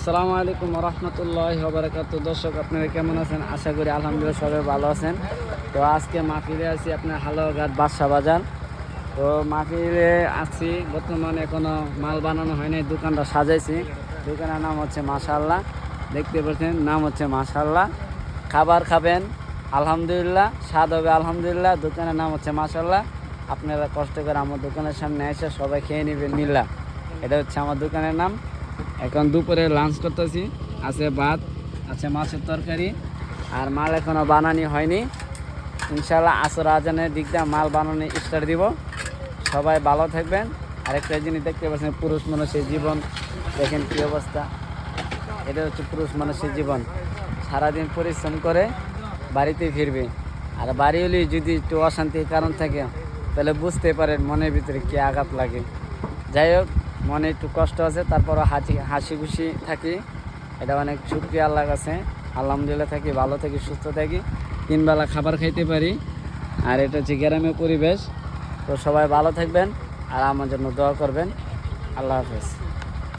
আসসালামু আলাইকুম রহমতুল্লাহি ওয়া বারাকাতুহু। দর্শক, আপনারা কেমন আছেন? আশা করি আলহামদুলিল্লাহ সবাই ভালো আছেন। তো আজকে মাহফিলে আছি আপনার হালুয়াঘাট বাদশা বাজার। তো মাহফিলে আছি, বর্তমানে এখনো মাল বানানো হয়নি, দোকানটা সাজাইছি। দোকানের নাম হচ্ছে মাশাআল্লাহ, দেখতে পাচ্ছেন, নাম হচ্ছে মাশাআল্লাহ। খাবার খাবেন আলহামদুলিল্লাহ, স্বাদ হবে আলহামদুলিল্লাহ। দোকানের নাম হচ্ছে মাশাআল্লাহ। আপনারা কষ্ট করে আমার দোকানের সামনে এসে সবাই খেয়ে নেবেন নিল্লাহ। এটা হচ্ছে আমার দোকানের নাম। এখন দুপুরে লাঞ্চ করতেছি, আছে ভাত, আছে মাছের তরকারি, আর মাল এখনও বানানি হয়নি। ইনশাআল্লাহ আসর আজানের দিক দিয়ে মাল বানানো স্টার্ট দিব। সবাই ভালো থাকবেন। আরেকটা জিনিস দেখতে পাচ্ছেন, পুরুষ মানুষের জীবন দেখেন কী অবস্থা। এটা হচ্ছে পুরুষ মানুষের জীবন, সারাদিন পরিশ্রম করে বাড়িতে ফিরবে। আর বাড়ি হলেই যদি একটু অশান্তির কারণ থাকে, তাহলে বুঝতে পারেন মনের ভিতরে কী আঘাত লাগে। যাই হোক, মনে একটু কষ্ট আছে, তারপরও হাসি খুশি থাকি। এটা অনেক শুকরিয়া আল্লাহর কাছে, আলহামদুলিল্লাহ থাকি, ভালো থাকি, সুস্থ থাকি, 3 বেলা খাবার খাইতে পারি। আর এটা হচ্ছে গ্রামের পরিবেশ। তো সবাই ভালো থাকবেন আর আমার জন্য দোয়া করবেন। আল্লাহ হাফেজ।